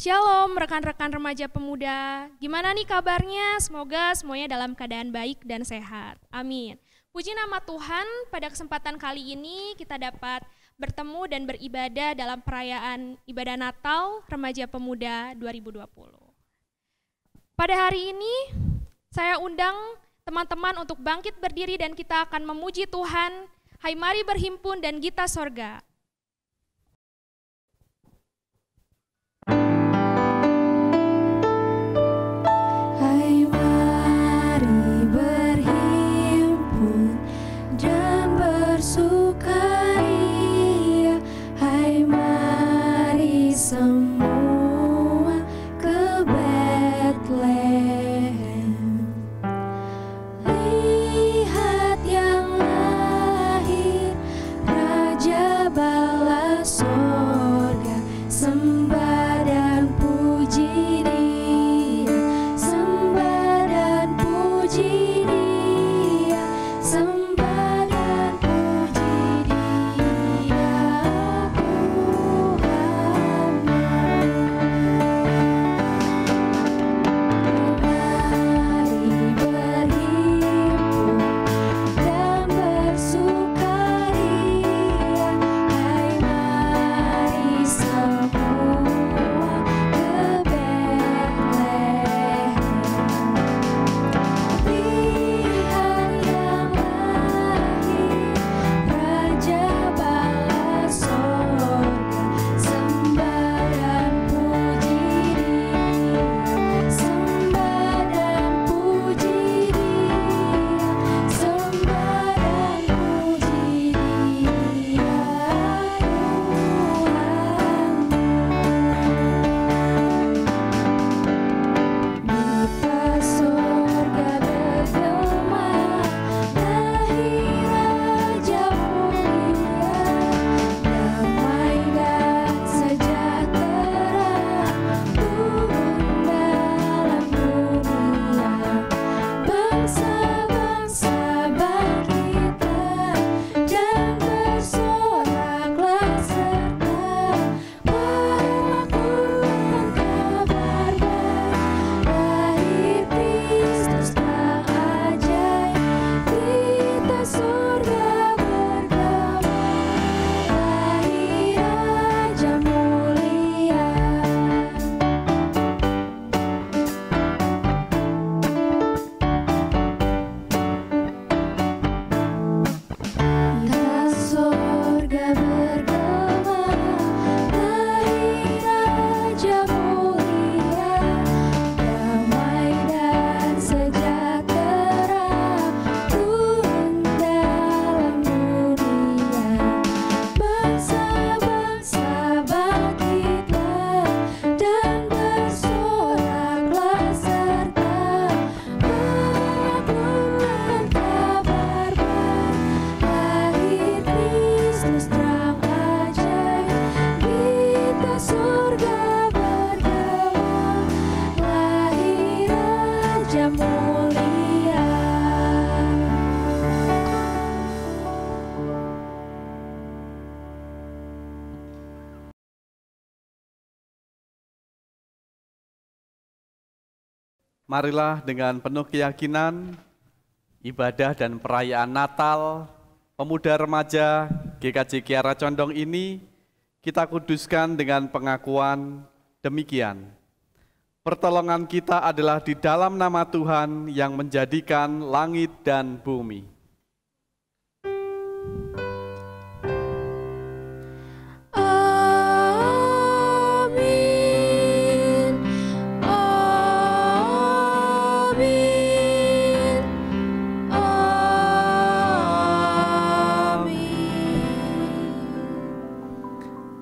Shalom rekan-rekan remaja pemuda, gimana nih kabarnya? Semoga semuanya dalam keadaan baik dan sehat, amin. Puji nama Tuhan, pada kesempatan kali ini kita dapat bertemu dan beribadah dalam perayaan ibadah Natal Remaja Pemuda 2020. Pada hari ini saya undang teman-teman untuk bangkit berdiri dan kita akan memuji Tuhan. Hai mari berhimpun dan gita sorga. Bersukaria, hai mari semua ke Betlehem. Lihat yang lahir, Raja bala sorga, sembah dan puji Dia, sembah dan puji Dia, sembah. Marilah dengan penuh keyakinan, ibadah dan perayaan Natal, pemuda remaja GKJ Kiara Condong ini kita kuduskan dengan pengakuan demikian. Pertolongan kita adalah di dalam nama Tuhan yang menjadikan langit dan bumi.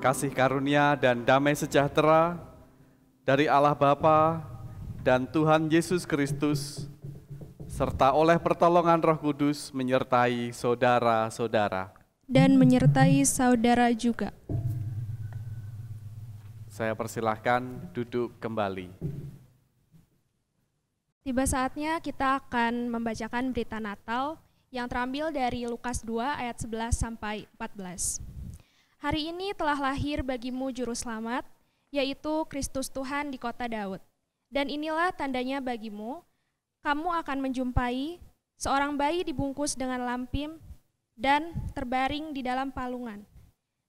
Kasih karunia dan damai sejahtera dari Allah Bapa dan Tuhan Yesus Kristus, serta oleh pertolongan Roh Kudus menyertai saudara-saudara. Dan menyertai saudara juga. Saya persilahkan duduk kembali. Tiba saatnya kita akan membacakan berita Natal yang terambil dari Lukas 2 ayat 11 sampai 14. Hari ini telah lahir bagimu Juru Selamat, yaitu Kristus Tuhan di kota Daud. Dan inilah tandanya bagimu, kamu akan menjumpai seorang bayi dibungkus dengan lampin dan terbaring di dalam palungan.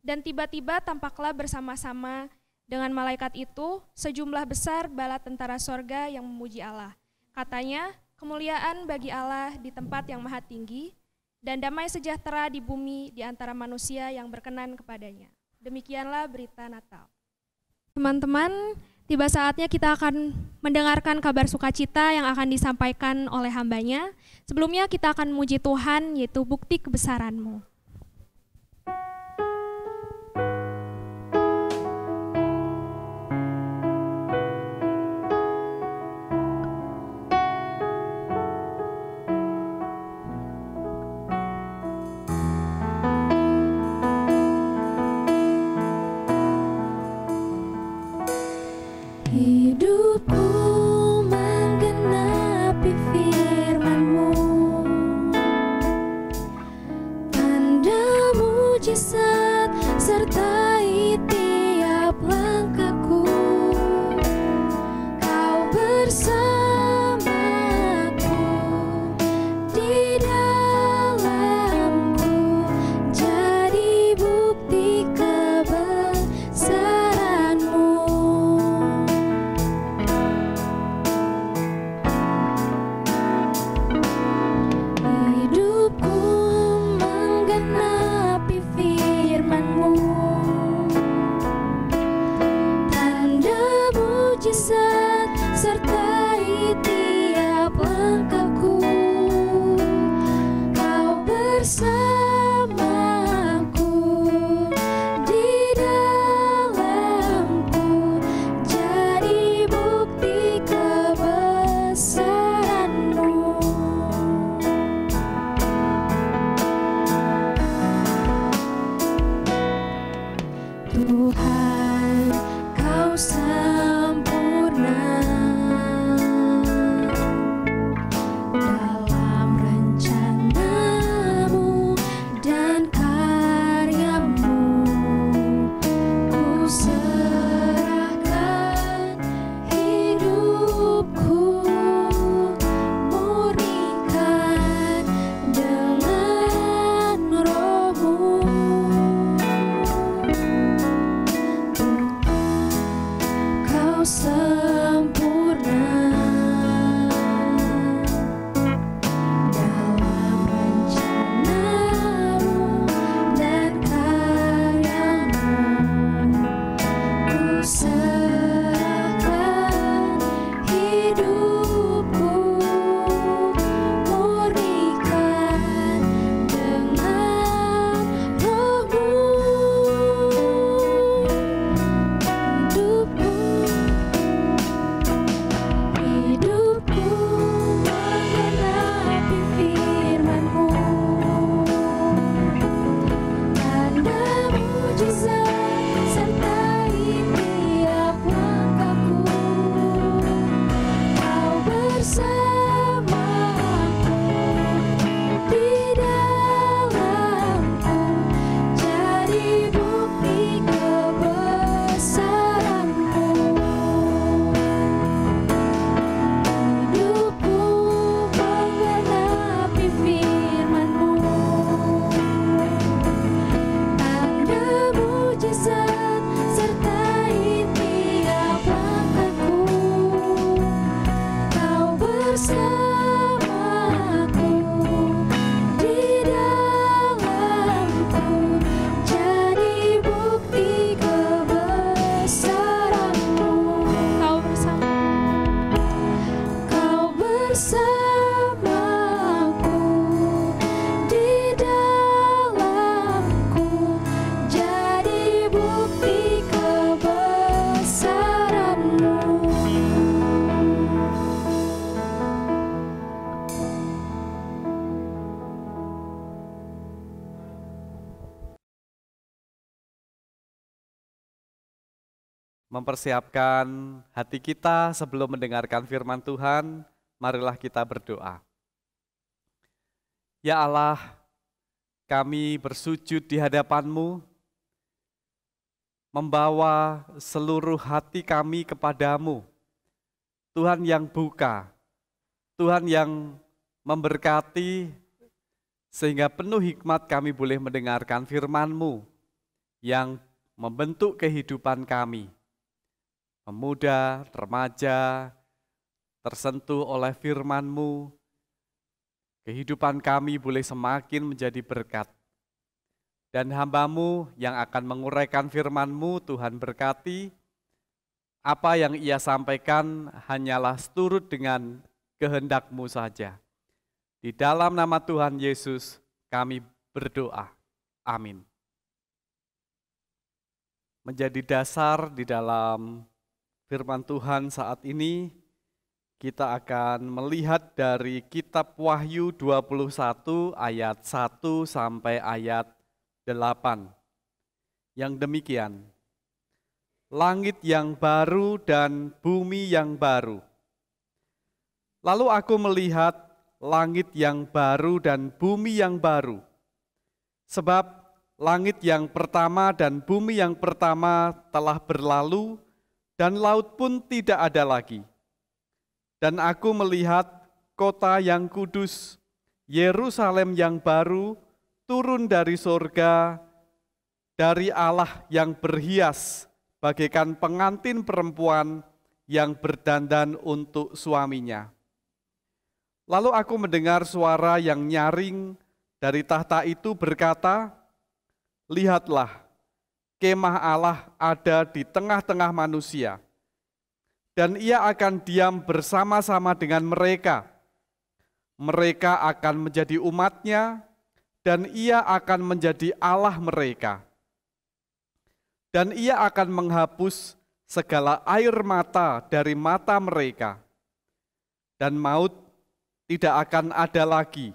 Dan tiba-tiba tampaklah bersama-sama dengan malaikat itu sejumlah besar bala tentara sorga yang memuji Allah. Katanya, kemuliaan bagi Allah di tempat yang maha tinggi, dan damai sejahtera di bumi di antara manusia yang berkenan kepadanya. Demikianlah berita Natal. Teman-teman, tiba saatnya kita akan mendengarkan kabar sukacita yang akan disampaikan oleh hambanya. Sebelumnya kita akan memuji Tuhan, yaitu bukti kebesaran-Mu. Hidupku menggenapi firman-Mu, tanda mujizat sertai tiap langkahku. Kau bersamaku di dalamku, jadi bukti kebesaran-Mu. Hidupku menggenapi firman-Mu, tanda mujizat sertai tiap langkahku. Kau bersamaku di dalamku, jadi bukti kebesaran-Mu. Tuhan, Kau sempurna dalam rencana-Mu dan karya-Mu. Ku serahkan hidupku, murnikan dengan Roh-Mu. Kau sempurna dalam rencana-Mu dan karya-Mu. Ku serahkan hidupku, murnikan dengan Roh-Mu. Hidupku menggenapi firman-Mu, tanda mujizat sertai tiap langkahku. Kau bersamaku di dalamku, jadi bukti kebesaran-Mu. Hidupku menggenapi firman-Mu, tanda mujizat sertai tiap langkahku. Kau bersamaku di dalamku, jadi bukti kebesaran-Mu. Kau bersama Kau bersamaku di dalamku, jadi bukti kebesaran-Mu. Mempersiapkan hati kita sebelum mendengarkan firman Tuhan, marilah kita berdoa. Ya Allah, kami bersujud di hadapan-Mu, membawa seluruh hati kami kepadamu. Tuhan yang buka, Tuhan yang memberkati, sehingga penuh hikmat kami boleh mendengarkan firman-Mu yang membentuk kehidupan kami. Pemuda, remaja, tersentuh oleh firman-Mu, kehidupan kami boleh semakin menjadi berkat. Dan hamba-Mu yang akan menguraikan firman-Mu, Tuhan berkati, apa yang ia sampaikan hanyalah seturut dengan kehendak-Mu saja. Di dalam nama Tuhan Yesus kami berdoa. Amin. Menjadi dasar di dalam firman Tuhan saat ini, kita akan melihat dari kitab Wahyu 21 ayat 1 sampai ayat 8. Yang demikian, langit yang baru dan bumi yang baru. Lalu aku melihat langit yang baru dan bumi yang baru. Sebab langit yang pertama dan bumi yang pertama telah berlalu, dan laut pun tidak ada lagi. Dan aku melihat kota yang kudus, Yerusalem yang baru, turun dari sorga, dari Allah yang berhias, bagaikan pengantin perempuan yang berdandan untuk suaminya. Lalu aku mendengar suara yang nyaring dari tahta itu berkata, lihatlah, kemah Allah ada di tengah-tengah manusia, dan ia akan diam bersama-sama dengan mereka. Mereka akan menjadi umatnya, dan ia akan menjadi Allah mereka. Dan ia akan menghapus segala air mata dari mata mereka, dan maut tidak akan ada lagi.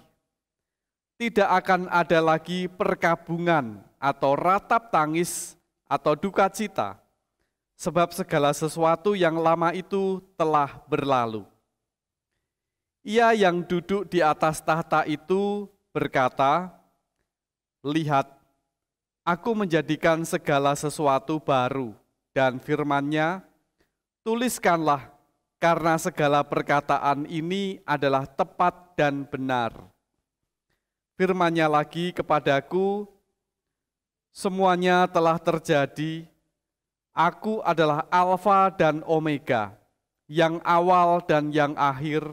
Tidak akan ada lagi perkabungan atau ratap tangis atau duka cita, sebab segala sesuatu yang lama itu telah berlalu. Ia yang duduk di atas tahta itu berkata, lihat, aku menjadikan segala sesuatu baru, dan firman-Nya, tuliskanlah, karena segala perkataan ini adalah tepat dan benar. Firman-Nya lagi kepadaku, semuanya telah terjadi, aku adalah Alfa dan Omega, yang awal dan yang akhir.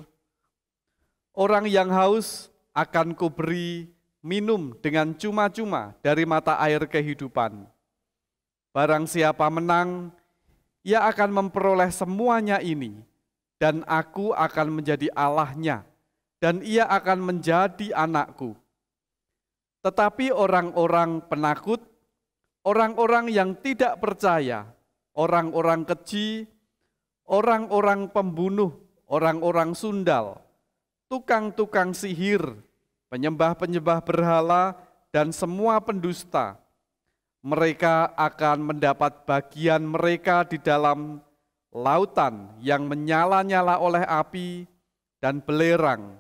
Orang yang haus akan kuberi minum dengan cuma-cuma dari mata air kehidupan. Barang siapa menang, ia akan memperoleh semuanya ini, dan aku akan menjadi Allahnya, dan ia akan menjadi anakku. Tetapi orang-orang penakut, orang-orang yang tidak percaya, orang-orang keji, orang-orang pembunuh, orang-orang sundal, tukang-tukang sihir, penyembah-penyembah berhala, dan semua pendusta, mereka akan mendapat bagian mereka di dalam lautan yang menyala-nyala oleh api dan belerang.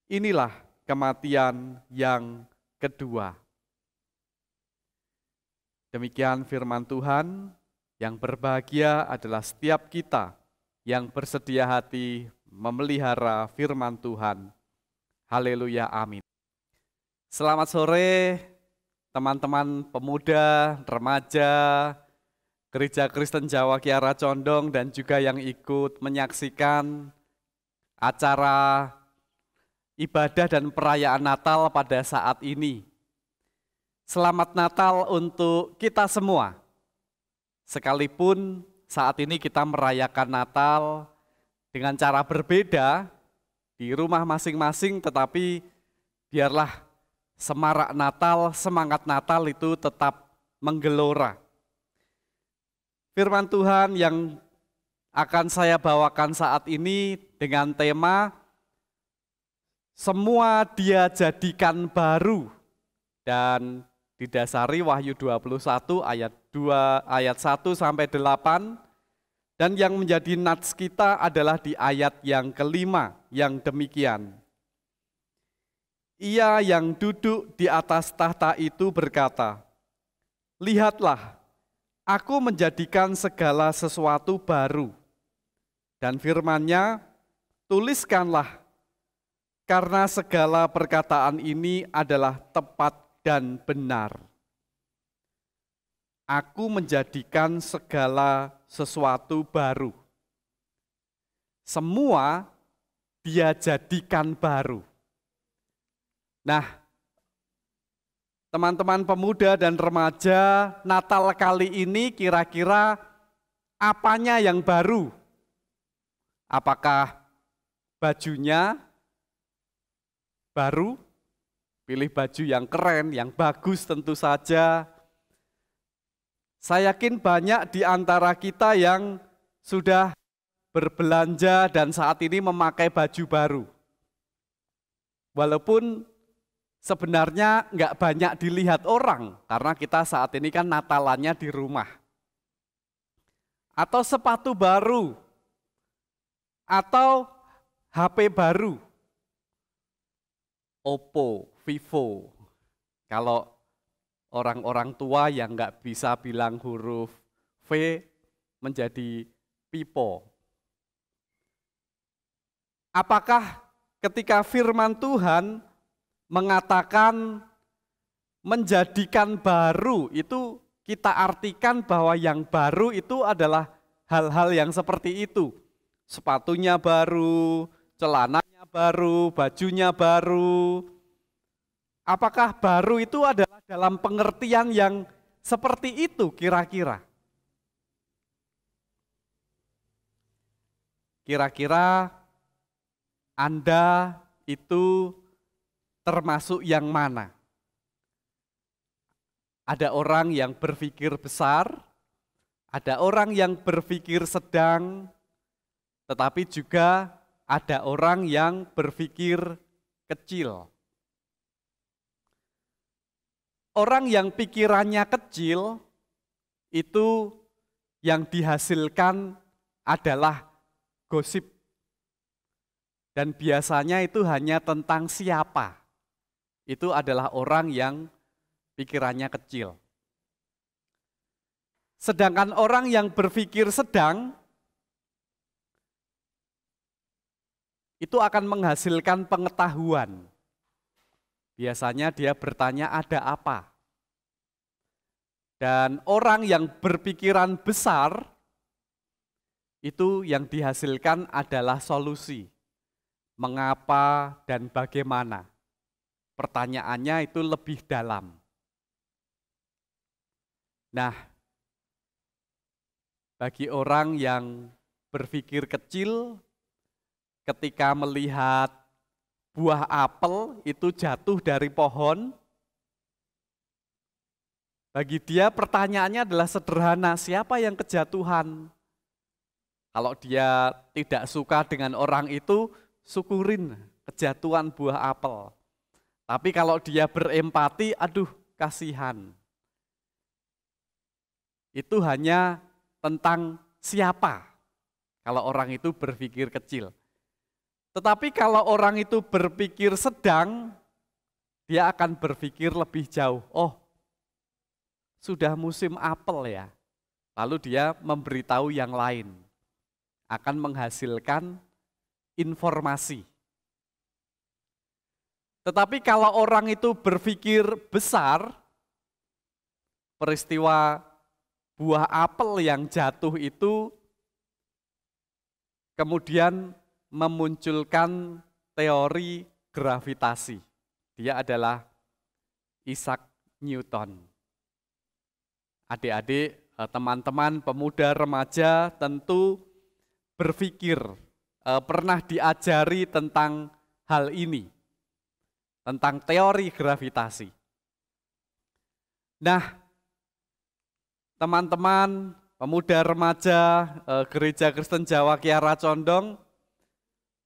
Inilah kematian yang kedua. Demikian firman Tuhan. Yang berbahagia adalah setiap kita yang bersedia hati memelihara firman Tuhan. Haleluya, amin. Selamat sore teman-teman pemuda, remaja, Gereja Kristen Jawa Kiara Condong, dan juga yang ikut menyaksikan acara ibadah dan perayaan Natal pada saat ini. Selamat Natal untuk kita semua. Sekalipun saat ini kita merayakan Natal dengan cara berbeda di rumah masing-masing, tetapi biarlah semarak Natal, semangat Natal itu tetap menggelora. Firman Tuhan yang akan saya bawakan saat ini dengan tema semua Dia jadikan baru, dan didasari Wahyu 21 ayat 1 sampai 8, dan yang menjadi nats kita adalah di ayat yang kelima yang demikian. Ia yang duduk di atas tahta itu berkata, lihatlah, Aku menjadikan segala sesuatu baru. Dan firman-Nya, tuliskanlah, karena segala perkataan ini adalah tepat dan benar. Aku menjadikan segala sesuatu baru. Semua Dia jadikan baru. Nah, teman-teman pemuda dan remaja, Natal kali ini kira-kira apanya yang baru? Apakah bajunya baru? Pilih baju yang keren, yang bagus tentu saja. Saya yakin banyak di antara kita yang sudah berbelanja dan saat ini memakai baju baru. Walaupun sebenarnya nggak banyak dilihat orang, karena kita saat ini kan Natalannya di rumah. Atau sepatu baru, atau HP baru, Oppo, Vivo. Kalau orang-orang tua yang nggak bisa bilang huruf V menjadi Pipo. Apakah ketika firman Tuhan mengatakan menjadikan baru, itu kita artikan bahwa yang baru itu adalah hal-hal yang seperti itu. Sepatunya baru, celananya baru, bajunya baru. Apakah baru itu adalah dalam pengertian yang seperti itu kira-kira? Kira-kira Anda itu termasuk yang mana? Ada orang yang berpikir besar, ada orang yang berpikir sedang, tetapi juga ada orang yang berpikir kecil. Orang yang pikirannya kecil itu yang dihasilkan adalah gosip. Dan biasanya itu hanya tentang siapa. Itu adalah orang yang pikirannya kecil. Sedangkan orang yang berpikir sedang, itu akan menghasilkan pengetahuan. Biasanya dia bertanya ada apa. Dan orang yang berpikiran besar, itu yang dihasilkan adalah solusi. Mengapa dan bagaimana? Pertanyaannya itu lebih dalam. Nah, bagi orang yang berpikir kecil, ketika melihat buah apel itu jatuh dari pohon, bagi dia pertanyaannya adalah sederhana, siapa yang kejatuhan? Kalau dia tidak suka dengan orang itu, syukurin kejatuhan buah apel. Tapi kalau dia berempati, aduh kasihan. Itu hanya tentang siapa kalau orang itu berpikir kecil. Tetapi kalau orang itu berpikir sedang, dia akan berpikir lebih jauh. Oh, sudah musim apel ya. Lalu dia memberitahu yang lain. Akan menghasilkan informasi. Tetapi kalau orang itu berpikir besar, peristiwa buah apel yang jatuh itu kemudian memunculkan teori gravitasi. Dia adalah Isaac Newton. Adik-adik, teman-teman, pemuda, remaja tentu berpikir, pernah diajari tentang hal ini, tentang teori gravitasi. Nah, teman-teman, pemuda remaja Gereja Kristen Jawa Kiara Condong,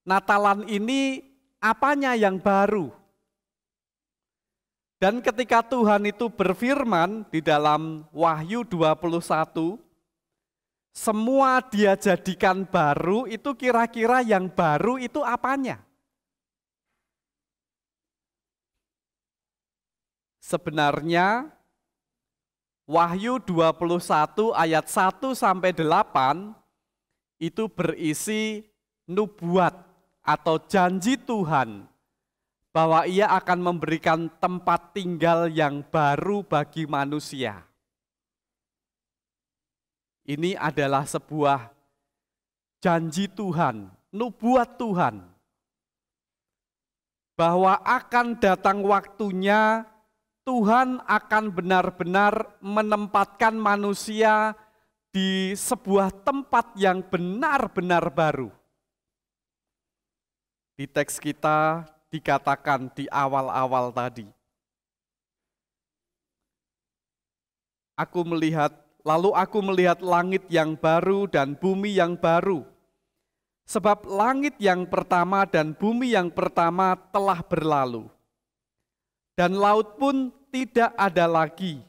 Natalan ini apanya yang baru? Dan ketika Tuhan itu berfirman di dalam Wahyu 21, semua Dia jadikan baru, itu kira-kira yang baru itu apanya? Sebenarnya Wahyu 21 ayat 1 sampai 8 itu berisi nubuat atau janji Tuhan bahwa Ia akan memberikan tempat tinggal yang baru bagi manusia. Ini adalah sebuah janji Tuhan, nubuat Tuhan, bahwa akan datang waktunya Tuhan akan benar-benar menempatkan manusia di sebuah tempat yang benar-benar baru. Di teks kita dikatakan di awal-awal tadi. Lalu aku melihat langit yang baru dan bumi yang baru. Sebab langit yang pertama dan bumi yang pertama telah berlalu. Dan laut pun tidak ada lagi.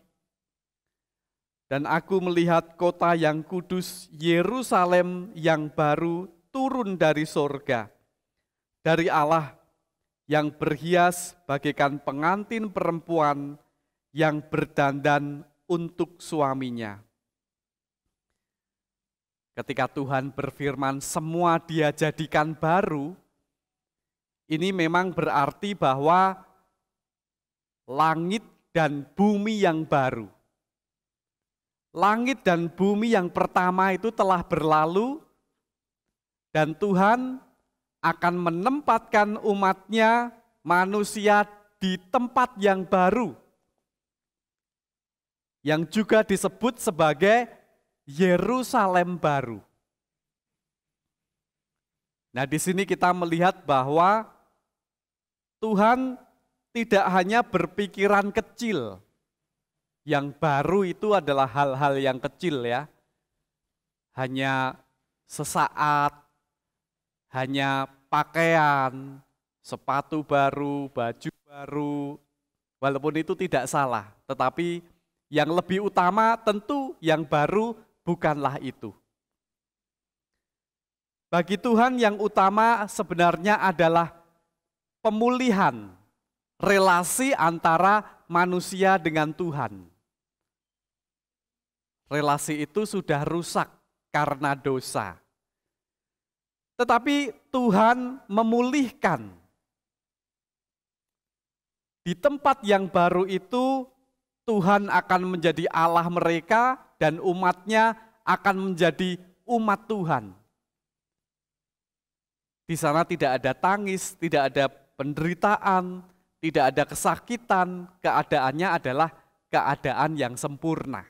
Dan aku melihat kota yang kudus, Yerusalem yang baru turun dari sorga, dari Allah, yang berhias bagaikan pengantin perempuan yang berdandan untuk suaminya. Ketika Tuhan berfirman semua Dia jadikan baru, ini memang berarti bahwa langit dan bumi yang baru. Langit dan bumi yang pertama itu telah berlalu dan Tuhan akan menempatkan umatnya manusia di tempat yang baru yang juga disebut sebagai Yerusalem baru. Nah, di sini kita melihat bahwa Tuhan tidak hanya berpikiran kecil. Yang baru itu adalah hal-hal yang kecil ya. Hanya sesaat, hanya pakaian, sepatu baru, baju baru. Walaupun itu tidak salah, tetapi yang lebih utama tentu yang baru bukanlah itu. Bagi Tuhan yang utama sebenarnya adalah pemulihan relasi antara manusia dengan Tuhan. Relasi itu sudah rusak karena dosa. Tetapi Tuhan memulihkan. Di tempat yang baru itu Tuhan akan menjadi Allah mereka dan umatnya akan menjadi umat Tuhan. Di sana tidak ada tangis, tidak ada penderitaan, tidak ada kesakitan, keadaannya adalah keadaan yang sempurna.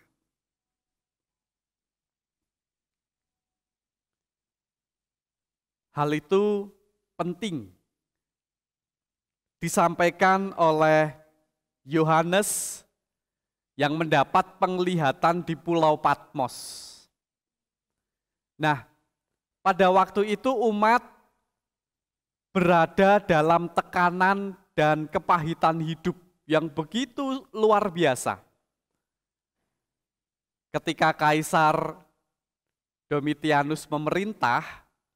Hal itu penting disampaikan oleh Yohanes yang mendapat penglihatan di Pulau Patmos. Nah, pada waktu itu umat berada dalam tekanan dan kepahitan hidup yang begitu luar biasa. Ketika Kaisar Domitianus memerintah,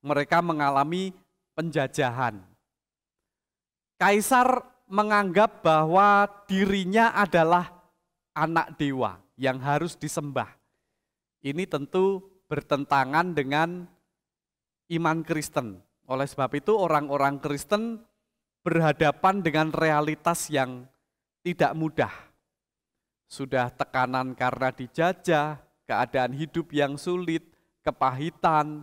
mereka mengalami penjajahan. Kaisar menganggap bahwa dirinya adalah anak dewa yang harus disembah. Ini tentu bertentangan dengan iman Kristen. Oleh sebab itu orang-orang Kristen berhadapan dengan realitas yang tidak mudah. Sudah tekanan karena dijajah, keadaan hidup yang sulit, kepahitan,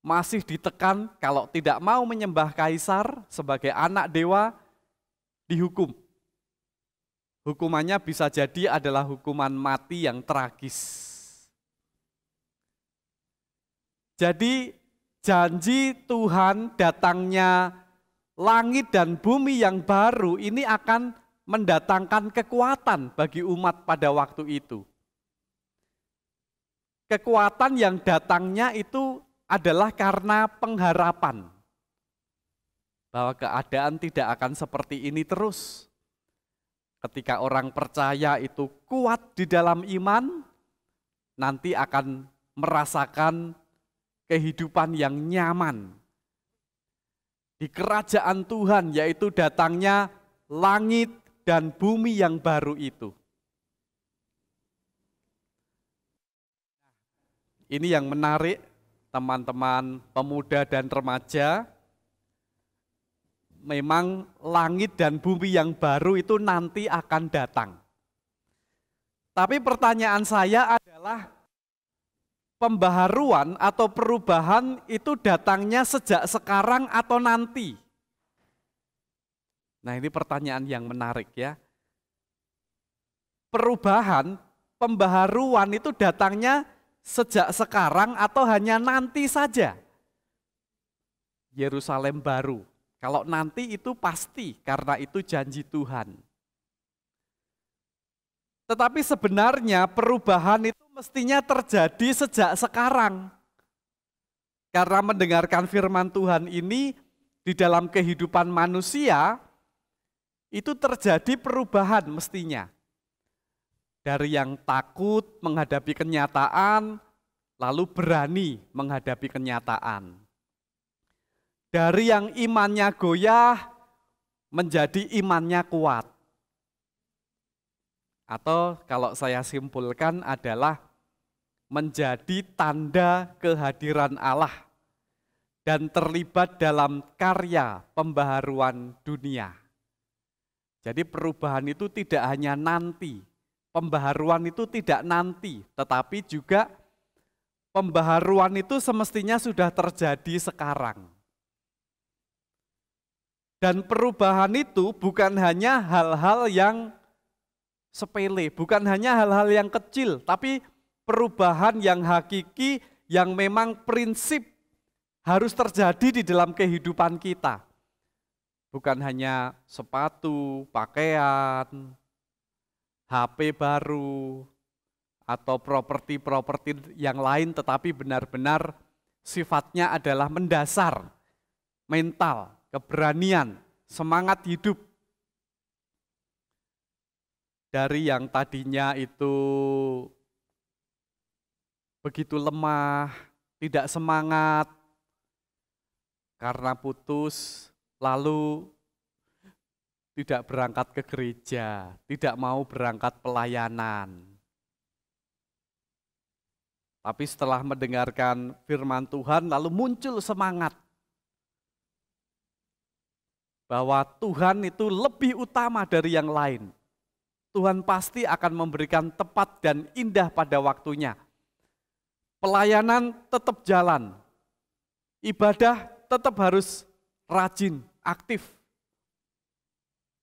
masih ditekan kalau tidak mau menyembah kaisar sebagai anak dewa, dihukum. Hukumannya bisa jadi adalah hukuman mati yang tragis. Jadi janji Tuhan datangnya langit dan bumi yang baru ini akan mendatangkan kekuatan bagi umat pada waktu itu. Kekuatan yang datangnya itu adalah karena pengharapan bahwa keadaan tidak akan seperti ini terus. Ketika orang percaya itu kuat di dalam iman, nanti akan merasakan kehidupan yang nyaman di kerajaan Tuhan, yaitu datangnya langit dan bumi yang baru itu. ini yang menarik teman-teman pemuda dan remaja. Memang langit dan bumi yang baru itu nanti akan datang. Tapi pertanyaan saya adalah, pembaharuan atau perubahan itu datangnya sejak sekarang atau nanti? Nah, ini pertanyaan yang menarik ya. Perubahan, pembaharuan itu datangnya sejak sekarang atau hanya nanti saja? Yerusalem baru. Kalau nanti itu pasti, karena itu janji Tuhan. Tetapi sebenarnya perubahan itu mestinya terjadi sejak sekarang. Karena mendengarkan firman Tuhan ini di dalam kehidupan manusia, itu terjadi perubahan mestinya. Dari yang takut menghadapi kenyataan, lalu berani menghadapi kenyataan. Dari yang imannya goyah, menjadi imannya kuat. Atau kalau saya simpulkan adalah menjadi tanda kehadiran Allah dan terlibat dalam karya pembaharuan dunia. Jadi perubahan itu tidak hanya nanti, pembaharuan itu tidak nanti, tetapi juga pembaharuan itu semestinya sudah terjadi sekarang. Dan perubahan itu bukan hanya hal-hal yang sepele, bukan hanya hal-hal yang kecil, tapi perubahan yang hakiki, yang memang prinsip harus terjadi di dalam kehidupan kita. Bukan hanya sepatu, pakaian, HP baru, atau properti-properti yang lain, tetapi benar-benar sifatnya adalah mendasar, mental, keberanian, semangat hidup. Dari yang tadinya itu begitu lemah, tidak semangat, karena putus, lalu tidak berangkat ke gereja, tidak mau berangkat pelayanan. Tapi setelah mendengarkan firman Tuhan, lalu muncul semangat bahwa Tuhan itu lebih utama dari yang lain. Tuhan pasti akan memberikan tepat dan indah pada waktunya. Pelayanan tetap jalan, ibadah tetap harus rajin, aktif.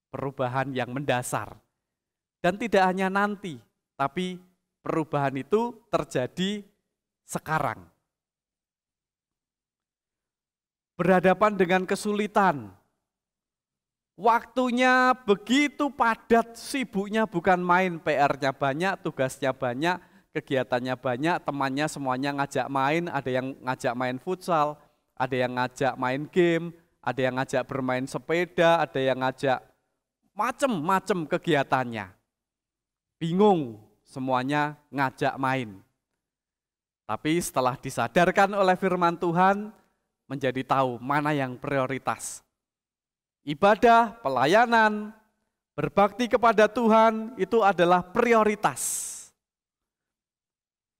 Perubahan yang mendasar. Dan tidak hanya nanti, tapi perubahan itu terjadi sekarang. Berhadapan dengan kesulitan, waktunya begitu padat, sibuknya bukan main, PR-nya banyak, tugasnya banyak, kegiatannya banyak, temannya semuanya ngajak main, ada yang ngajak main futsal, ada yang ngajak main game, ada yang ngajak bermain sepeda, ada yang ngajak macem-macem kegiatannya. Bingung, semuanya ngajak main. Tapi setelah disadarkan oleh firman Tuhan, menjadi tahu mana yang prioritas. Ibadah, pelayanan, berbakti kepada Tuhan itu adalah prioritas.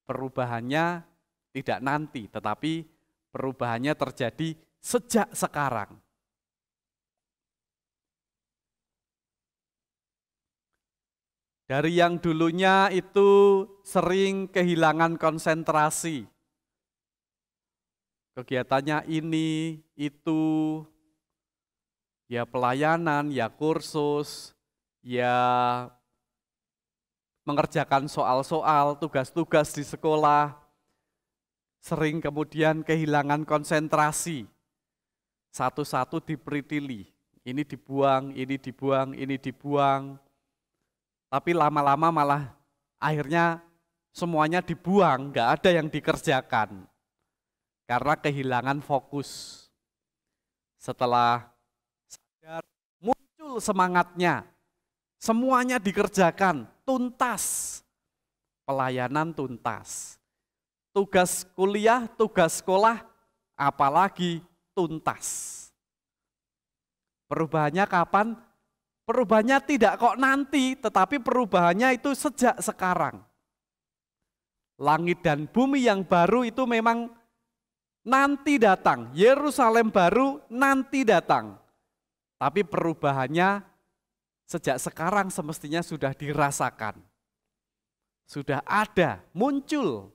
Perubahannya tidak nanti, tetapi perubahannya terjadi sejak sekarang. Dari yang dulunya itu sering kehilangan konsentrasi. Kegiatannya ini, itu, ya pelayanan, ya kursus, ya mengerjakan soal-soal, tugas-tugas di sekolah, sering kemudian kehilangan konsentrasi. Satu-satu diperitili, ini dibuang, ini dibuang, ini dibuang. Tapi lama-lama malah akhirnya semuanya dibuang, nggak ada yang dikerjakan. Karena kehilangan fokus. Setelah sadar, muncul semangatnya. Semuanya dikerjakan, tuntas. Pelayanan tuntas. Tugas kuliah, tugas sekolah, apalagi tuntas. Perubahannya kapan? Perubahannya tidak kok nanti, tetapi perubahannya itu sejak sekarang. Langit dan bumi yang baru itu memang nanti datang. Yerusalem baru nanti datang. Tapi perubahannya sejak sekarang semestinya sudah dirasakan. Sudah ada, muncul.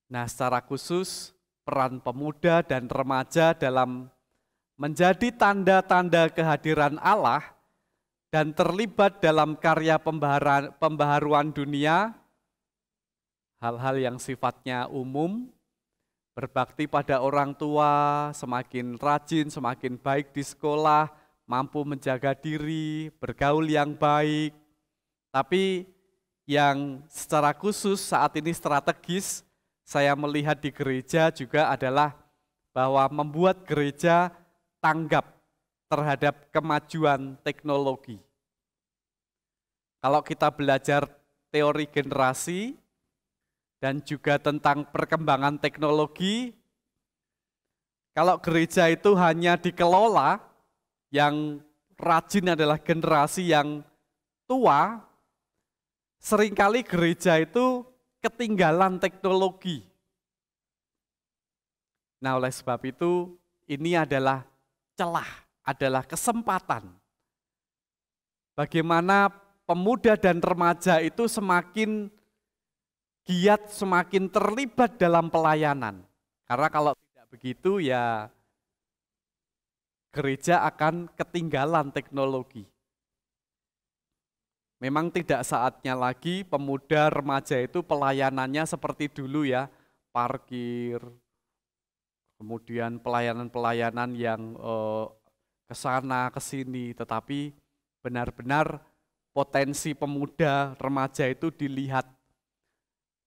Nah, secara khusus peran pemuda dan remaja dalam menjadi tanda-tanda kehadiran Allah dan terlibat dalam karya pembaharuan dunia, hal-hal yang sifatnya umum, berbakti pada orang tua, semakin rajin, semakin baik di sekolah, mampu menjaga diri, bergaul yang baik. Tapi yang secara khusus saat ini strategis, saya melihat di gereja juga adalah bahwa membuat gereja tanggap terhadap kemajuan teknologi. Kalau kita belajar teori generasi dan juga tentang perkembangan teknologi, kalau gereja itu hanya dikelola, yang rajin adalah generasi yang tua, seringkali gereja itu ketinggalan teknologi. Nah, oleh sebab itu ini adalah celah, adalah kesempatan. Bagaimana pemuda dan remaja itu semakin giat, semakin terlibat dalam pelayanan. Karena kalau tidak begitu ya gereja akan ketinggalan teknologi. Memang tidak saatnya lagi pemuda remaja itu pelayanannya seperti dulu ya, parkir, kemudian pelayanan-pelayanan yang ke sana, ke sini, tetapi benar-benar potensi pemuda remaja itu dilihat,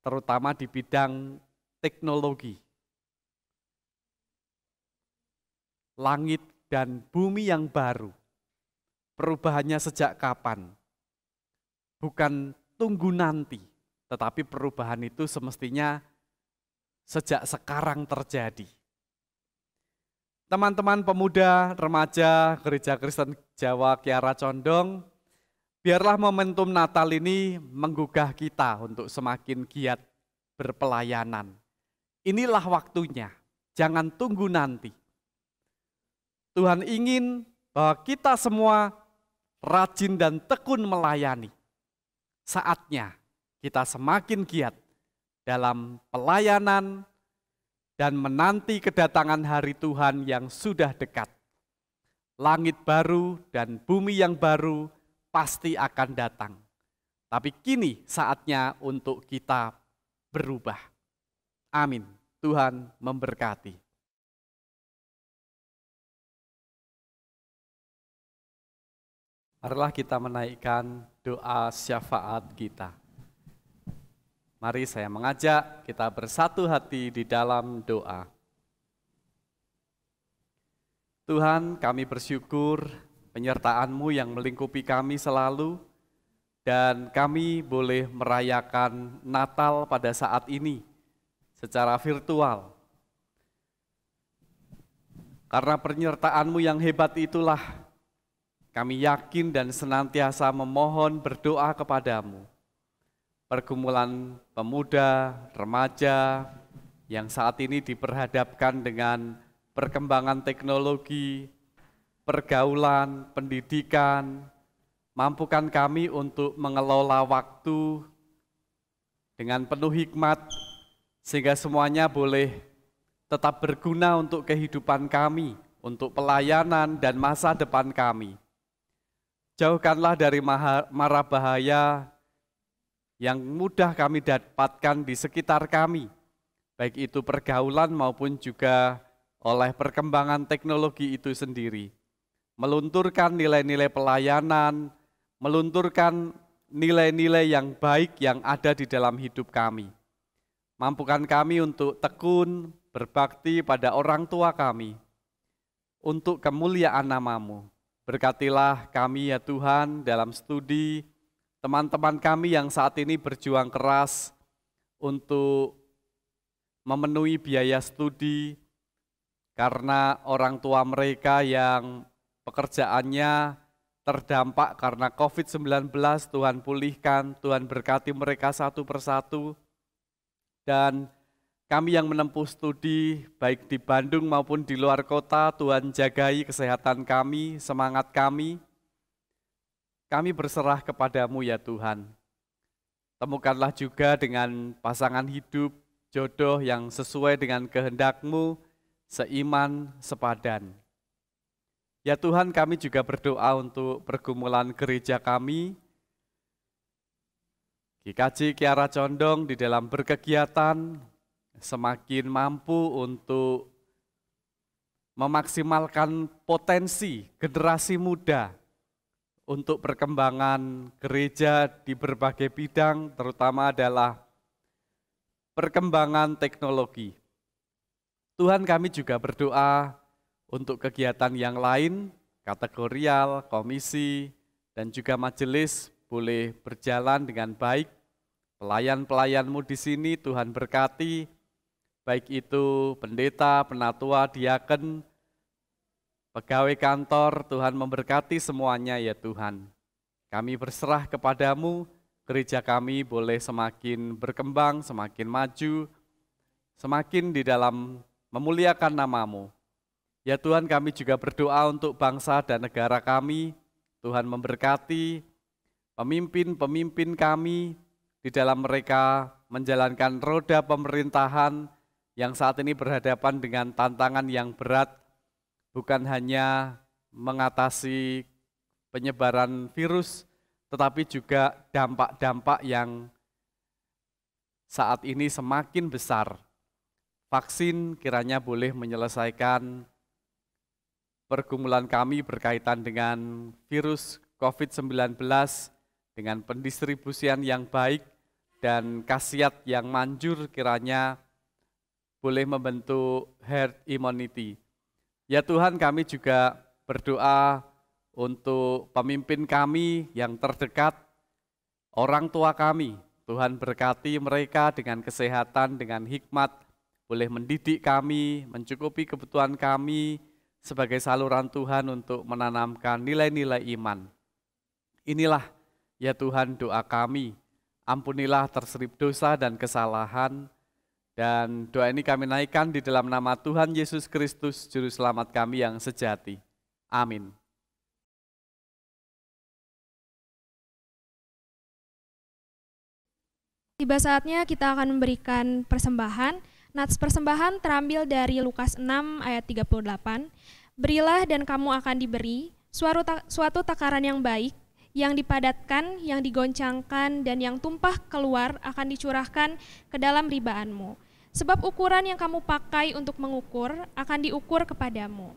terutama di bidang teknologi. Langit dan bumi yang baru, perubahannya sejak kapan? Bukan tunggu nanti, tetapi perubahan itu semestinya sejak sekarang terjadi. Teman-teman pemuda, remaja, Gereja Kristen Jawa Kiara Condong, biarlah momentum Natal ini menggugah kita untuk semakin giat berpelayanan. Inilah waktunya, jangan tunggu nanti. Tuhan ingin bahwa kita semua rajin dan tekun melayani. Saatnya kita semakin giat dalam pelayanan dan menanti kedatangan hari Tuhan yang sudah dekat. Langit baru dan bumi yang baru pasti akan datang. Tapi kini saatnya untuk kita berubah. Amin. Tuhan memberkati. Marilah kita menaikkan doa syafaat kita. Mari saya mengajak kita bersatu hati di dalam doa. Tuhan, kami bersyukur penyertaan-Mu yang melingkupi kami selalu, dan kami boleh merayakan Natal pada saat ini secara virtual. Karena penyertaan-Mu yang hebat itulah, kami yakin dan senantiasa memohon berdoa kepadamu. Pergumulan pemuda, remaja yang saat ini diperhadapkan dengan perkembangan teknologi, pergaulan, pendidikan, mampukan kami untuk mengelola waktu dengan penuh hikmat, sehingga semuanya boleh tetap berguna untuk kehidupan kami, untuk pelayanan dan masa depan kami. Jauhkanlah dari mara bahaya yang mudah kami dapatkan di sekitar kami, baik itu pergaulan maupun juga oleh perkembangan teknologi itu sendiri. Melunturkan nilai-nilai pelayanan, melunturkan nilai-nilai yang baik yang ada di dalam hidup kami. Mampukan kami untuk tekun, berbakti pada orang tua kami, untuk kemuliaan nama-Mu. Berkatilah kami ya Tuhan dalam studi, teman-teman kami yang saat ini berjuang keras untuk memenuhi biaya studi karena orang tua mereka yang pekerjaannya terdampak karena COVID-19, Tuhan pulihkan, Tuhan berkati mereka satu persatu. Dan kami yang menempuh studi, baik di Bandung maupun di luar kota, Tuhan jagai kesehatan kami, semangat kami. Kami berserah kepadamu ya Tuhan. Temukanlah juga dengan pasangan hidup, jodoh yang sesuai dengan kehendak-Mu, seiman, sepadan. Ya Tuhan, kami juga berdoa untuk pergumulan gereja kami, GKJ Kiara Condong di dalam berkegiatan, semakin mampu untuk memaksimalkan potensi generasi muda untuk perkembangan gereja di berbagai bidang, terutama adalah perkembangan teknologi. Tuhan, kami juga berdoa untuk kegiatan yang lain, kategorial, komisi, dan juga majelis boleh berjalan dengan baik. Pelayan-pelayan-Mu di sini Tuhan berkati, baik itu pendeta, penatua, diaken, pegawai kantor, Tuhan memberkati semuanya ya Tuhan. Kami berserah kepadamu, gereja kami boleh semakin berkembang, semakin maju, semakin di dalam memuliakan nama-Mu. Ya Tuhan, kami juga berdoa untuk bangsa dan negara kami, Tuhan memberkati pemimpin-pemimpin kami di dalam mereka menjalankan roda pemerintahan yang saat ini berhadapan dengan tantangan yang berat, bukan hanya mengatasi penyebaran virus, tetapi juga dampak-dampak yang saat ini semakin besar. Vaksin kiranya boleh menyelesaikan pergumulan kami berkaitan dengan virus COVID-19 dengan pendistribusian yang baik dan khasiat yang manjur kiranya boleh membentuk herd immunity. Ya Tuhan, kami juga berdoa untuk pemimpin kami yang terdekat, orang tua kami. Tuhan berkati mereka dengan kesehatan, dengan hikmat, boleh mendidik kami, mencukupi kebutuhan kami sebagai saluran Tuhan untuk menanamkan nilai-nilai iman. Inilah ya Tuhan doa kami, ampunilah terselip dosa dan kesalahan, dan doa ini kami naikkan di dalam nama Tuhan Yesus Kristus, Juru Selamat kami yang sejati. Amin. Tiba saatnya kita akan memberikan persembahan. Nats persembahan terambil dari Lukas 6 ayat 38. Berilah dan kamu akan diberi, suatu takaran yang baik, yang dipadatkan, yang digoncangkan, dan yang tumpah keluar akan dicurahkan ke dalam ribaanmu. Sebab ukuran yang kamu pakai untuk mengukur akan diukur kepadamu.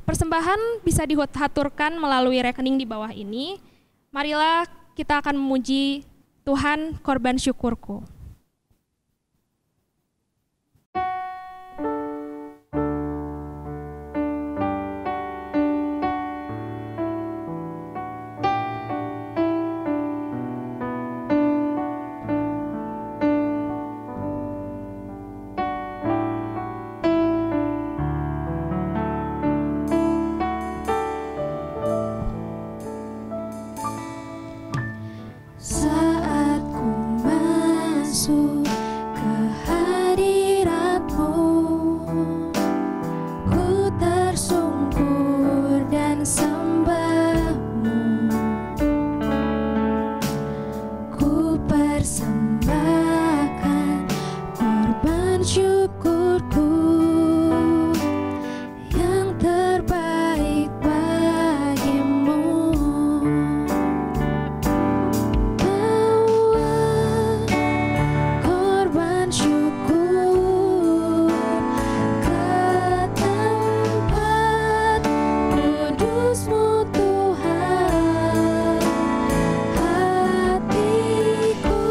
Persembahan bisa dihaturkan melalui rekening di bawah ini. Marilah kita akan memuji Tuhan, korban syukurku. Saat ku masuk ke hadirat-Mu, ku tersungkur dan sembah-Mu. Ku persembahkan korban syukurku yang terbaik bagimu. Korban syukur ke tempat kudus-Mu Tuhan. Hatiku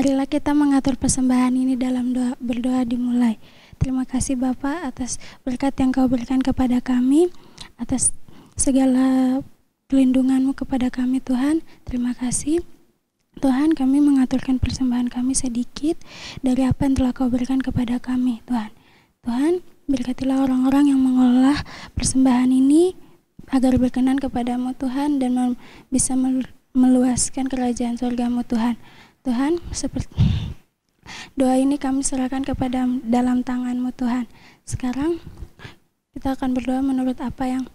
Marilah kita mengatur persembahan ini dalam berdoa dimulai. Terima kasih Bapa atas berkat yang Kau berikan kepada kami, atas segala pelindungan-Mu kepada kami Tuhan. Terima kasih Tuhan, kami mengaturkan persembahan kami sedikit dari apa yang telah Kau berikan kepada kami Tuhan. Tuhan, berkatilah orang-orang yang mengolah persembahan ini agar berkenan kepadamu Tuhan dan bisa meluaskan kerajaan surga-Mu Tuhan. Tuhan, seperti doa ini kami serahkan kepada dalam tangan-Mu Tuhan. Sekarang kita akan berdoa menurut apa yang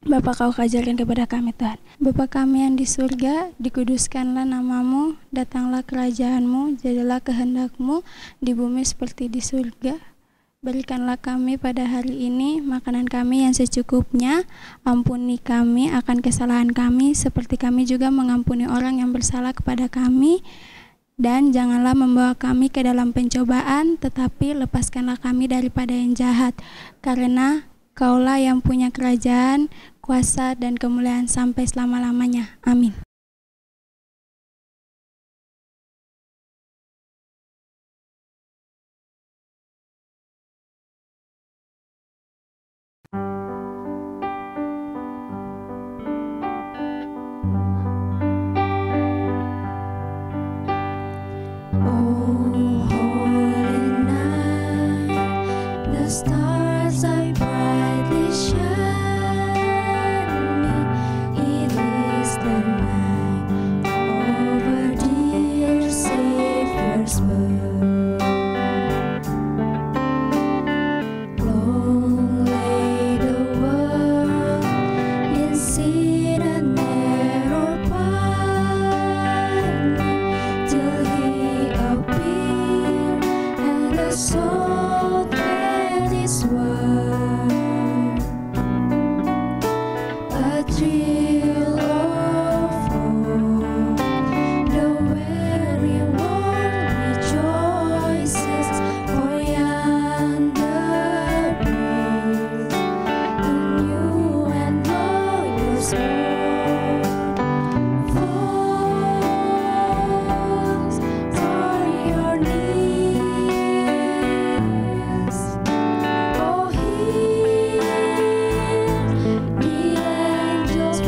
Bapa Kau ajarkan kepada kami Tuhan. Bapa kami yang di surga, dikuduskanlah nama-Mu, datanglah kerajaan-Mu, jadilah kehendak-Mu di bumi seperti di surga. Berikanlah kami pada hari ini makanan kami yang secukupnya. Ampuni kami akan kesalahan kami, seperti kami juga mengampuni orang yang bersalah kepada kami. Dan janganlah membawa kami ke dalam pencobaan, tetapi lepaskanlah kami daripada yang jahat. Karena Kaulah yang punya kerajaan, kuasa, dan kemuliaan sampai selama-lamanya. Amin. Stars are brightly shining. It is the night of our dear Savior's birth. Long lay the world in sin and error pining, till He appeared and the soul His word, a thrill of hope, the very world rejoices, for yonder breeze, a new and glorious morn falls for your needs. Oh, hear the angels'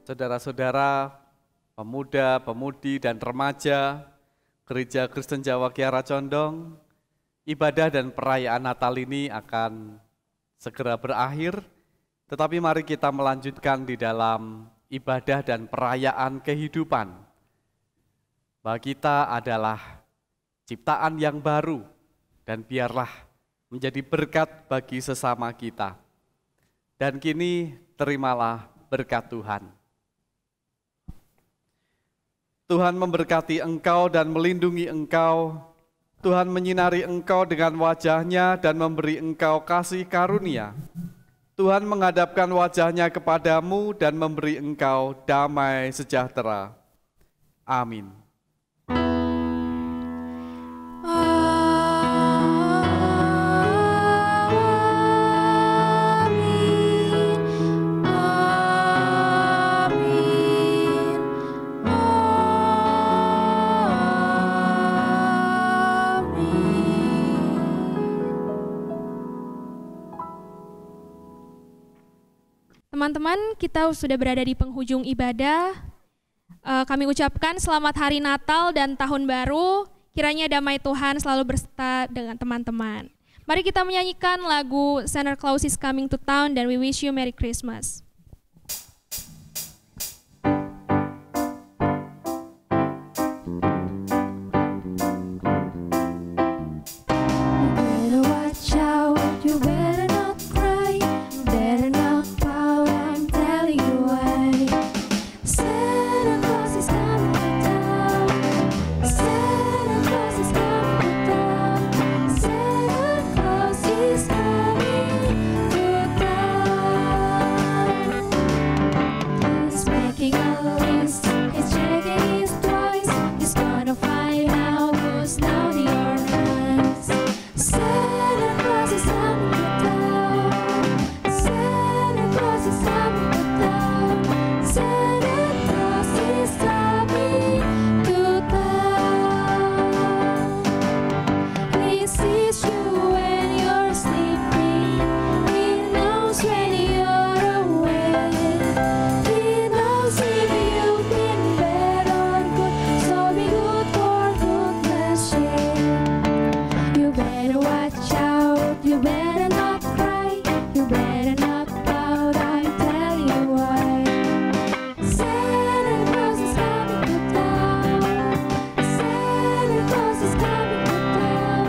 saudara-saudara, pemuda, pemudi, dan remaja Gereja Kristen Jawa Kiara Condong, ibadah dan perayaan Natal ini akan segera berakhir, tetapi mari kita melanjutkan di dalam ibadah dan perayaan kehidupan. Bahwa kita adalah ciptaan yang baru dan biarlah menjadi berkat bagi sesama kita. Dan kini terimalah berkat Tuhan. Tuhan memberkati engkau dan melindungi engkau. Tuhan menyinari engkau dengan wajah-Nya dan memberi engkau kasih karunia. Tuhan menghadapkan wajah-Nya kepadamu dan memberi engkau damai sejahtera. Amin. Teman-teman, kita sudah berada di penghujung ibadah. Kami ucapkan selamat hari Natal dan Tahun Baru. Kiranya damai Tuhan selalu berserta dengan teman-teman. Mari kita menyanyikan lagu Santa Claus is Coming to Town dan We Wish You Merry Christmas. Better watch out, you better not cry, better not pout, I'm telling you why. Santa Claus is coming to town, Santa Claus is coming to town, Santa Claus is coming to town. He's making a list, he's checking his twice, he's gonna find out who's naughty or nice. Santa Claus is coming to town, Santa Claus is coming to town, Santa Claus is coming to town. He sees you when you're sleeping, he knows when you're awake, he knows if you've been bad or good, so be good for goodness sake. You better watch out, you better not cry, you better not pout, I'm telling you why. Santa Claus is coming to town, Santa Claus is coming to town,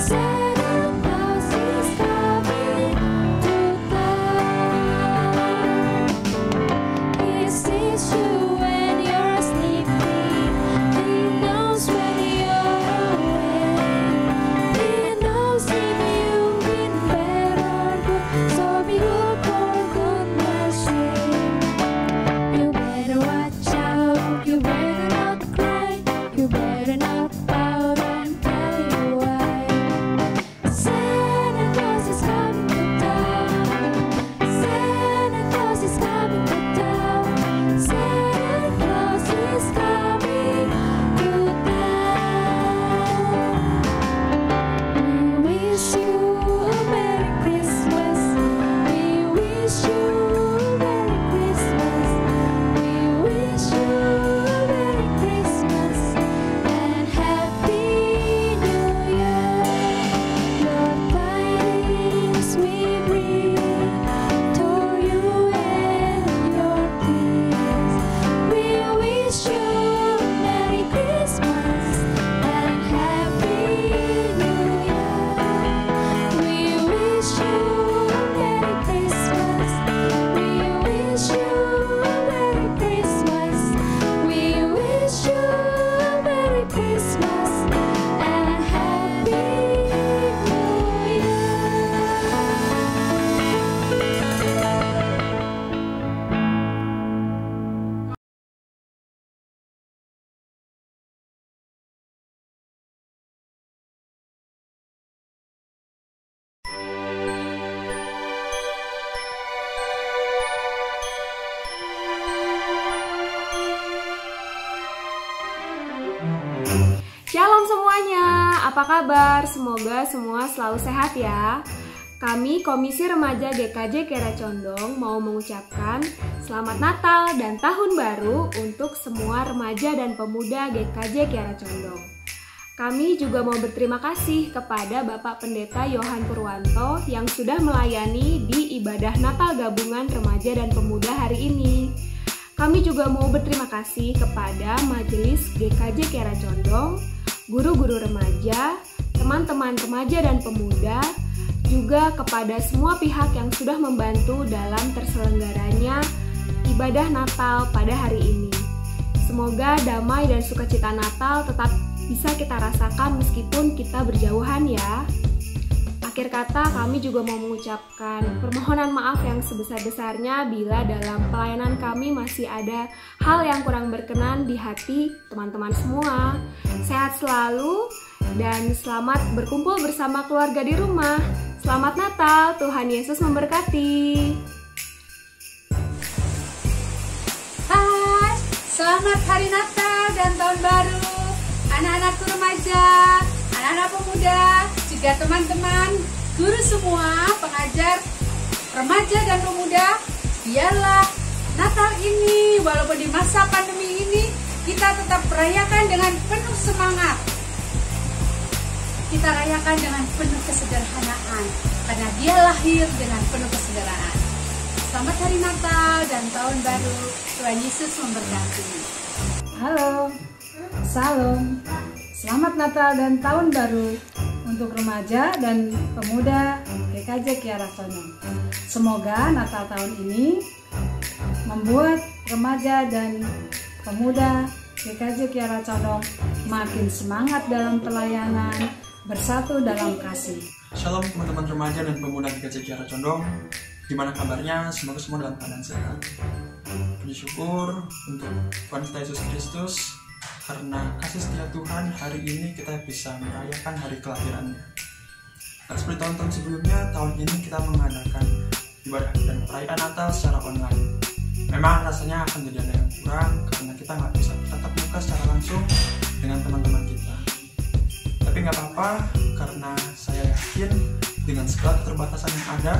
Santa Claus is coming to town. He sees you when you're sleeping, he knows when you're awake, he knows if you've been bad or good, so be good for goodness sake. You better watch out, you better not cry, you better not pout, I'm telling you why. Santa Claus is coming to town, Santa Claus is coming to town, Santa Claus is coming to town. We wish you a Merry Christmas, we wish you a Merry Christmas, we wish you a Merry Christmas and Happy New Year. Your tidings we bring to you and your kids. We wish you a Merry Christmas and Happy New Year. We wish you a Merry Christmas. We wish you a Merry Christmas. We wish you a Merry Christmas and Happy New Year. Shalom semuanya, apa kabar? Semoga semua selalu sehat ya. Kami Komisi Remaja GKJ Kiara Condong mau mengucapkan Selamat Natal dan Tahun Baru untuk semua remaja dan pemuda GKJ Kiara Condong. Kami juga mau berterima kasih kepada Bapak Pendeta Yohan Purwanto yang sudah melayani di ibadah Natal gabungan remaja dan pemuda hari ini. Kami juga mau berterima kasih kepada Majelis GKJ Kiara Condong, guru-guru remaja, teman-teman remaja dan pemuda, juga kepada semua pihak yang sudah membantu dalam terselenggaranya ibadah Natal pada hari ini. Semoga damai dan sukacita Natal tetap bisa kita rasakan meskipun kita berjauhan ya. Akhir kata, kami juga mau mengucapkan permohonan maaf yang sebesar-besarnya bila dalam pelayanan kami masih ada hal yang kurang berkenan di hati teman-teman semua. Sehat selalu dan selamat berkumpul bersama keluarga di rumah. Selamat Natal, Tuhan Yesus memberkati. Hai, selamat Hari Natal dan Tahun Baru anak-anakku remaja, anak-anak pemuda, juga teman-teman, guru semua, pengajar, remaja dan pemuda. Biarlah Natal ini, walaupun di masa pandemi ini, kita tetap merayakan dengan penuh semangat. Kita rayakan dengan penuh kesederhanaan, karena Dia lahir dengan penuh kesederhanaan. Selamat Hari Natal dan Tahun Baru, Tuhan Yesus memberkati. Halo, Salam, selamat Natal dan Tahun Baru untuk remaja dan pemuda GKJ Kiara Condong. Semoga Natal tahun ini membuat remaja dan pemuda GKJ Kiara Condong makin semangat dalam pelayanan, bersatu dalam kasih. Shalom teman-teman remaja dan pemuda GKJ Kiara Condong. Gimana kabarnya? Semoga semua dalam keadaan sehat. Puji syukur untuk Tuhan kita Yesus Kristus, karena kasih setia Tuhan hari ini kita bisa merayakan hari kelahirannya. Dan seperti tahun-tahun sebelumnya, tahun ini kita mengadakan ibadah dan perayaan Natal secara online. Memang rasanya akan jadi ada yang kurang karena kita nggak bisa tatap muka secara langsung dengan teman-teman kita. Tapi nggak apa-apa, karena saya yakin dengan segala keterbatasan yang ada,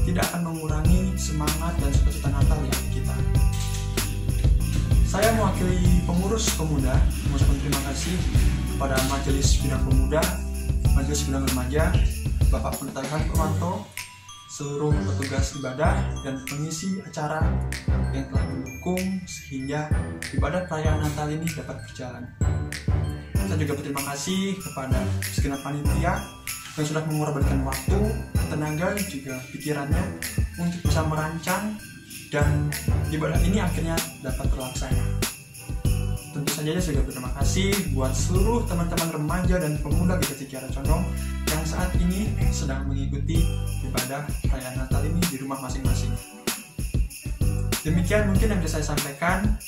tidak akan mengurangi semangat dan sukacita Natal di hati kita. Saya mewakili pengurus pemuda mengucapkan terima kasih kepada Majelis Bidang Pemuda, Majelis Bidang Remaja, Bapak Pendeta Yohan Purwanto, seluruh petugas ibadah dan pengisi acara yang telah mendukung sehingga ibadah perayaan Natal ini dapat berjalan. Saya juga berterima kasih kepada segenap panitia yang sudah mengorbankan waktu, tenaga, juga pikirannya untuk bisa merancang dan ibadah ini akhirnya dapat terlaksana. Tentu saja saya juga berterima kasih buat seluruh teman-teman remaja dan pemuda GKJ Kiara Condong yang saat ini sedang mengikuti ibadah perayaan Natal ini di rumah masing-masing. Demikian mungkin yang bisa saya sampaikan.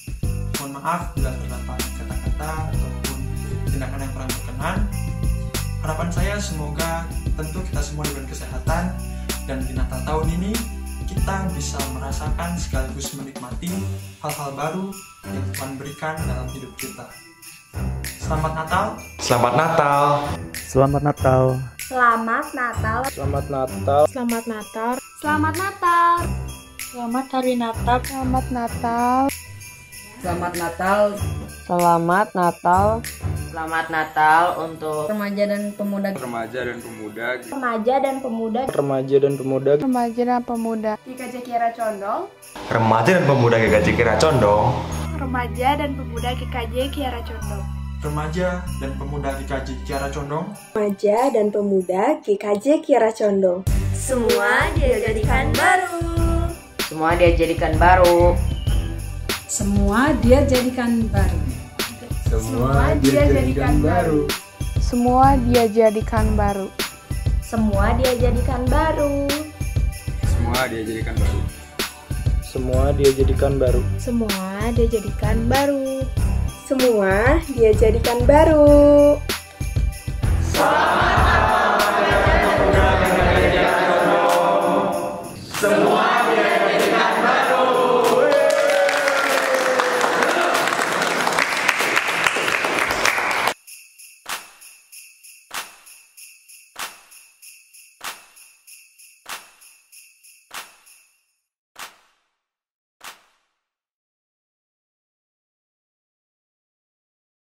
Mohon maaf bila terdapat kata-kata ataupun tindakan yang kurang berkenan. Harapan saya semoga tentu kita semua diberi kesehatan dan di Natal tahun ini kita bisa merasakan sekaligus menikmati hal-hal baru yang Tuhan berikan dalam hidup kita. Selamat Natal. Selamat Natal. Selamat Natal. Selamat Natal. Selamat Natal. Selamat Natal. Selamat Natal. Selamat Hari Natal. Selamat Natal. Selamat Natal. Selamat Natal. Selamat Natal untuk remaja dan pemuda. Remaja dan pemuda. Remaja dan pemuda. Remaja dan pemuda. Remaja dan pemuda. GKJ Kiara Condong. Remaja dan pemuda GKJ Kiara Condong. Remaja dan pemuda GKJ Kiara Condong. Remaja dan pemuda GKJ Kiara Condong. Remaja dan pemuda GKJ Kiara Condong. Semua dia jadikan baru. semua dia jadikan baru. Semua dia jadikan baru. Semua dia jadikan baru. Semua dia jadikan baru. Semua dia jadikan baru. Semua dia jadikan baru. Semua dia jadikan baru. Semua dia jadikan baru. Semua dia jadikan baru. Selamat